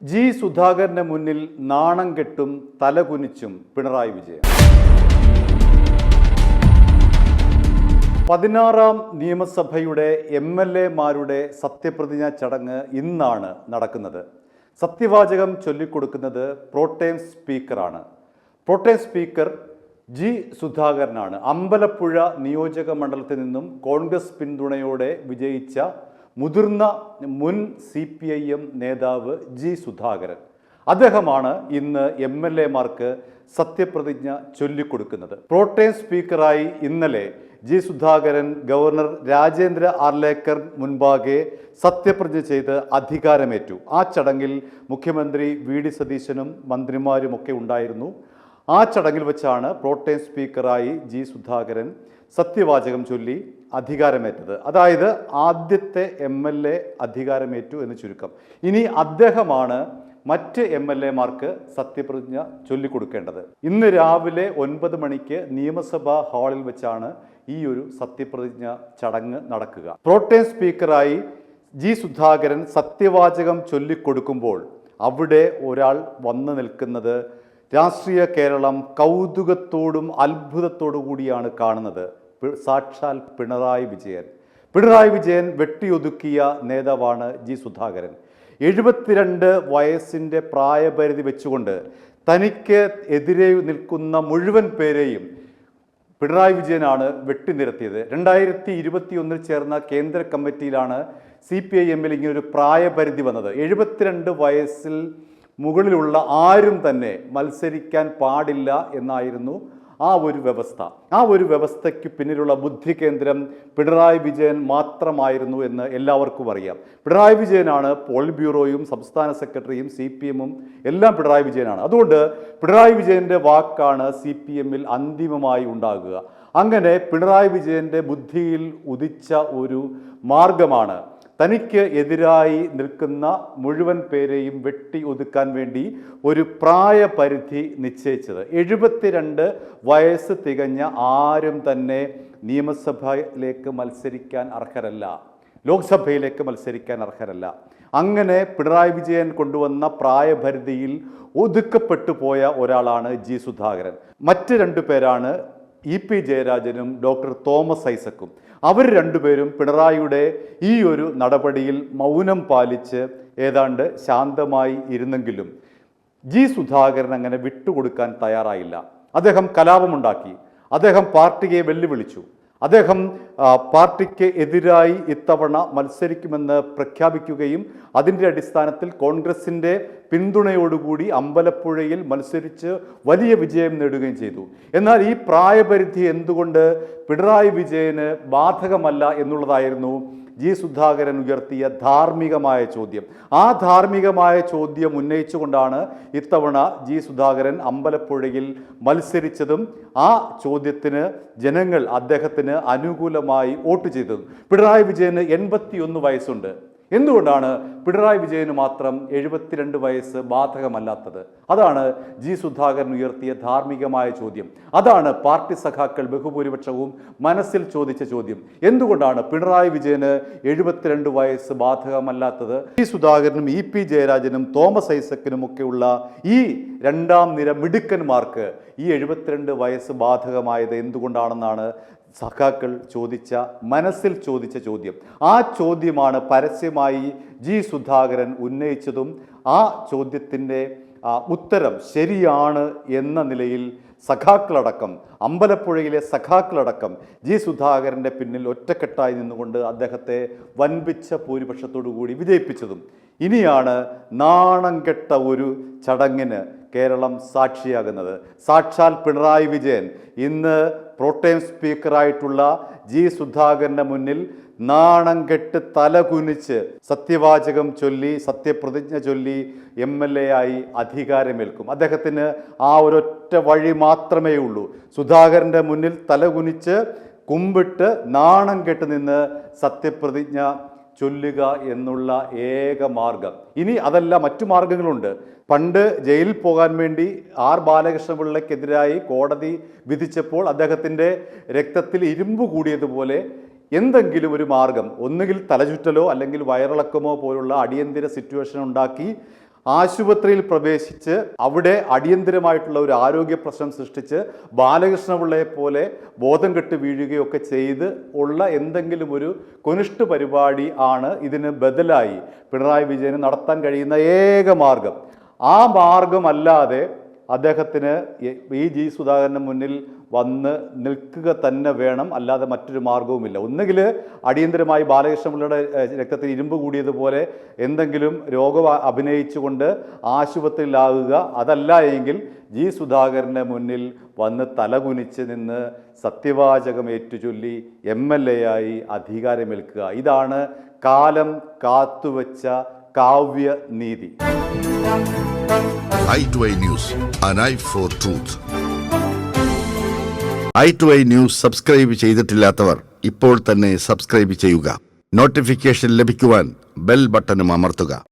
G സുധാകരന് മുന്നിൽ നാണം കെട്ടും തലകുനിച്ചും പിണറായി വിജയൻ. 16ാം നിയമസഭയുടെ MLA-മാരുടെ സത്യപ്രതിജ്ഞാ ചടങ്ങ് ഇന്നാണ് നടക്കുന്നത്. സത്യവാചകം ചൊല്ലിക്കൊടുക്കുന്നത് പ്രോട്ടേം സ്പീക്കറാണ്. പ്രോട്ടേം സ്പീക്കർ ജി സുധാകരനാണ്. അമ്പലപ്പുഴ നിയോജക മണ്ഡലത്തിൽ നിന്നും കോൺഗ്രസ് പിന്തുണയോടെ വിജയിച്ച മുതിർന്ന മുൻ CPIM നേതാവ് ജി സുധാകരൻ. അദ്ദേഹമാണ് ഇന്ന് MLA-മാർക്ക് സത്യപ്രതിജ്ഞ ചൊല്ലിക്കൊടുക്കുന്നത്. പ്രോട്ടേം സ്പീക്കറായി ഇന്നലെ ജി സുധാകരൻ ഗവർണർ രാജേന്ദ്ര ആർലേക്കർ മുൻപാകെ സത്യപ്രതിജ്ഞ ചെയ്ത് അധികാരമേറ്റു. ആ ചടങ്ങിൽ മുഖ്യമന്ത്രി VD സതീശനും മന്ത്രിമാരുമൊക്കെ ഉണ്ടായിരുന്നു. ആ ചടങ്ങിൽ വെച്ചാണ് പ്രോട്ടേം സ്പീക്കറായി ജി സുധാകരൻ സത്യവാചകം ചൊല്ലി അധികാരമേറ്റത്. അതായത് ആദ്യത്തെ MLA അധികാരമേറ്റു എന്ന് ചുരുക്കം. ഇനി അദ്ദേഹമാണ് മറ്റ് MLA-മാർക്ക് സത്യപ്രതിജ്ഞ ചൊല്ലിക്കൊടുക്കേണ്ടത്. ഇന്ന് രാവിലെ 9 മണിക്ക് നിയമസഭാ ഹാളിൽ വെച്ചാണ് ഈ ഒരു സത്യപ്രതിജ്ഞ ചടങ്ങ് നടക്കുക. പ്രോട്ടേം സ്പീക്കറായി ജി സുധാകരൻ സത്യവാചകം ചൊല്ലിക്കൊടുക്കുമ്പോൾ അവിടെ ഒരാൾ വന്നു നിൽക്കുന്നത് രാഷ്ട്രീയ കേരളം കൗതുകത്തോടും അത്ഭുതത്തോടു കൂടിയാണ് കാണുന്നത്. സാക്ഷാൽ പിണറായി വിജയൻ. പിണറായി വിജയൻ വെട്ടിയൊതുക്കിയ നേതാവാണ് ജി സുധാകരൻ. 72 വയസ്സിൻ്റെ പ്രായപരിധി വെച്ചുകൊണ്ട് തനിക്ക് എതിരെ നിൽക്കുന്ന മുഴുവൻ പേരെയും പിണറായി വിജയനാണ് വെട്ടിനിരത്തിയത്. 2021 ചേർന്ന കേന്ദ്ര കമ്മിറ്റിയിലാണ് CPIM-ൽ ഇങ്ങനൊരു പ്രായപരിധി വന്നത്. 72 വയസ്സിൽ മുകളിലുള്ള ആരും തന്നെ മത്സരിക്കാൻ പാടില്ല എന്നായിരുന്നു ആ ഒരു വ്യവസ്ഥ. ആ ഒരു വ്യവസ്ഥയ്ക്ക് പിന്നിലുള്ള ബുദ്ധി കേന്ദ്രം പിണറായി വിജയൻ മാത്രമായിരുന്നു എന്ന് എല്ലാവർക്കും അറിയാം. പിണറായി വിജയനാണ് പോളിറ്റ് ബ്യൂറോയും സംസ്ഥാന സെക്രട്ടറിയും CPM-ഉം എല്ലാം പിണറായി വിജയനാണ്. അതുകൊണ്ട് പിണറായി വിജയൻ്റെ വാക്കാണ് CPM-ൽ അന്തിമമായി ഉണ്ടാകുക. അങ്ങനെ പിണറായി വിജയൻ്റെ ബുദ്ധിയിൽ ഉദിച്ച ഒരു മാർഗമാണ് തനിക്ക് എതിരായി നിൽക്കുന്ന മുഴുവൻ പേരെയും വെട്ടി ഒതുക്കാൻ വേണ്ടി ഒരു പ്രായപരിധി നിശ്ചയിച്ചത്. 72 വയസ്സ് തികഞ്ഞ ആരും തന്നെ നിയമസഭയിലേക്ക് മത്സരിക്കാൻ അർഹരല്ല, ലോക്സഭയിലേക്ക് മത്സരിക്കാൻ അർഹരല്ല. അങ്ങനെ പിണറായി വിജയൻ കൊണ്ടുവന്ന പ്രായപരിധിയിൽ ഒതുക്കപ്പെട്ടു പോയ ഒരാളാണ് ജി സുധാകരൻ. മറ്റ് 2 പേരാണ് EP ജയരാജനും ഡോക്ടർ തോമസ് ഐസക്കും. അവർ 2 പേരും പിണറായിയുടെ ഈ ഒരു നടപടിയിൽ മൗനം പാലിച്ച് ഏതാണ്ട് ശാന്തമായി ഇരുന്നെങ്കിലും ജി സുധാകരൻ അങ്ങനെ വിട്ടുകൊടുക്കാൻ തയ്യാറായില്ല. അദ്ദേഹം കലാപമുണ്ടാക്കി. അദ്ദേഹം പാർട്ടിയെ വെല്ലുവിളിച്ചു. അദ്ദേഹം പാർട്ടിക്ക് എതിരായി ഇത്തവണ മത്സരിക്കുമെന്ന് പ്രഖ്യാപിക്കുകയും അതിൻ്റെ അടിസ്ഥാനത്തിൽ കോൺഗ്രസിൻ്റെ പിന്തുണയോടുകൂടി അമ്പലപ്പുഴയിൽ മത്സരിച്ച് വലിയ വിജയം നേടുകയും ചെയ്തു. എന്നാൽ ഈ പ്രായപരിധി എന്തുകൊണ്ട് പിണറായി വിജയന് ബാധകമല്ല എന്നുള്ളതായിരുന്നു ജി സുധാകരൻ ഉയർത്തിയ ധാർമ്മികമായ ചോദ്യം. ആ ധാർമ്മികമായ ചോദ്യം ഉന്നയിച്ചുകൊണ്ടാണ് ഇത്തവണ ജി സുധാകരൻ അമ്പലപ്പുഴയിൽ മത്സരിച്ചതും ആ ചോദ്യത്തിന് ജനങ്ങൾ അദ്ദേഹത്തിന് അനുകൂലമായി വോട്ട് ചെയ്തതും. പിണറായി വിജയന് 81 വയസ്സുണ്ട്. എന്തുകൊണ്ടാണ് പിണറായി വിജയന് മാത്രം 72 വയസ്സ് ബാധകമല്ലാത്തത്? അതാണ് ജി സുധാകരൻ ഉയർത്തിയ ധാർമ്മികമായ ചോദ്യം. അതാണ് പാർട്ടി സഖാക്കൾ ബഹുഭൂരിപക്ഷവും മനസ്സിൽ ചോദിച്ച ചോദ്യം. എന്തുകൊണ്ടാണ് പിണറായി വിജയന് 72 വയസ്സ് ബാധകമല്ലാത്തത്? ജി സുധാകരനും EP ജയരാജനും തോമസ് ഐസക്കിനും ഒക്കെയുള്ള ഈ 2ാം നിര മിടുക്കന്മാർക്ക് ഈ 72 വയസ്സ് ബാധകമായത് എന്തുകൊണ്ടാണെന്നാണ് സഖാക്കൾ മനസ്സിൽ ചോദിച്ച ചോദ്യം. ആ ചോദ്യമാണ് പരസ്യമായി ജി സുധാകരൻ ഉന്നയിച്ചതും ആ ചോദ്യത്തിൻ്റെ ഉത്തരം ശരിയാണ് എന്ന നിലയിൽ സഖാക്കളടക്കം, അമ്പലപ്പുഴയിലെ സഖാക്കളടക്കം ജി സുധാകരൻ്റെ പിന്നിൽ ഒറ്റക്കെട്ടായി നിന്നുകൊണ്ട് അദ്ദേഹത്തെ വൻപിച്ച ഭൂരിപക്ഷത്തോടു കൂടി വിജയിപ്പിച്ചതും. ഇനിയാണ് നാണം കെട്ട ഒരു ചടങ്ങിന് കേരളം സാക്ഷിയാകുന്നത്. സാക്ഷാൽ പിണറായി വിജയൻ ഇന്ന് പ്രോട്ടേം സ്പീക്കറായിട്ടുള്ള ജി സുധാകരൻ്റെ മുന്നിൽ നാണം കെട്ട് തലകുനിച്ച് സത്യവാചകം ചൊല്ലി സത്യപ്രതിജ്ഞ ചൊല്ലി MLA ആയി അധികാരമേൽക്കും. അദ്ദേഹത്തിന് ആ ഒരൊറ്റ വഴി മാത്രമേ ഉള്ളൂ. സുധാകരൻ്റെ മുന്നിൽ തലകുനിച്ച് കുമ്പിട്ട് നാണം കെട്ട് നിന്ന് സത്യപ്രതിജ്ഞ ചൊല്ലുക എന്നുള്ള ഏക മാർഗം. ഇനി അതല്ല, മറ്റു മാർഗങ്ങളുണ്ട്. പണ്ട് ജയിലിൽ പോകാൻ വേണ്ടി R ബാലകൃഷ്ണപിള്ളയ്ക്കെതിരായി കോടതി വിധിച്ചപ്പോൾ അദ്ദേഹത്തിൻ്റെ രക്തത്തിൽ ഇരുമ്പ് കൂടിയതുപോലെ എന്തെങ്കിലും ഒരു മാർഗം, ഒന്നുകിൽ തലചുറ്റലോ അല്ലെങ്കിൽ വയറിളക്കമോ പോലുള്ള അടിയന്തര സിറ്റുവേഷൻ ഉണ്ടാക്കി ആശുപത്രിയിൽ പ്രവേശിച്ച് അവിടെ അടിയന്തരമായിട്ടുള്ള ഒരു ആരോഗ്യ പ്രശ്നം സൃഷ്ടിച്ച് ബാലകൃഷ്ണപിള്ളയെ പോലെ ബോധം കെട്ട് വീഴുകയൊക്കെ ചെയ്ത് ഉള്ള എന്തെങ്കിലും ഒരു കൊനിഷ്ഠ പരിപാടി ആണ് ഇതിന് ബദലായി പിണറായി വിജയന് നടത്താൻ കഴിയുന്ന ഏക മാർഗം. ആ മാർഗമല്ലാതെ അദ്ദേഹത്തിന് ഈ ജി സുധാകരന് മുന്നിൽ വന്ന് നിൽക്കുക തന്നെ വേണം, അല്ലാതെ മറ്റൊരു മാർഗവുമില്ല. ഒന്നുകിൽ അടിയന്തരമായി ബാലകൃഷ്ണപിള്ളയുടെ രക്തത്തിൽ ഇരുമ്പ് കൂടിയതുപോലെ എന്തെങ്കിലും രോഗം അഭിനയിച്ചുകൊണ്ട് ആശുപത്രിയിലാകുക, അതല്ല എങ്കിൽ ജി സുധാകരൻ്റെ മുന്നിൽ വന്ന് തലകുനിച്ച് നിന്ന് സത്യവാചകം ഏറ്റുചൊല്ലി MLA ആയി അധികാരമേൽക്കുക. ഇതാണ് കാലം കാത്തുവച്ച കാവ്യനീതി. i2i News, an eye for truth. i2i News subscribe ചെയ്തിട്ടില്ലാത്തവർ ഇപ്പോൾ തന്നെ സബ്സ്ക്രൈബ് ചെയ്യുക. നോട്ടിഫിക്കേഷൻ ലഭിക്കുവാൻ ബെൽ ബട്ടണും അമർത്തുക.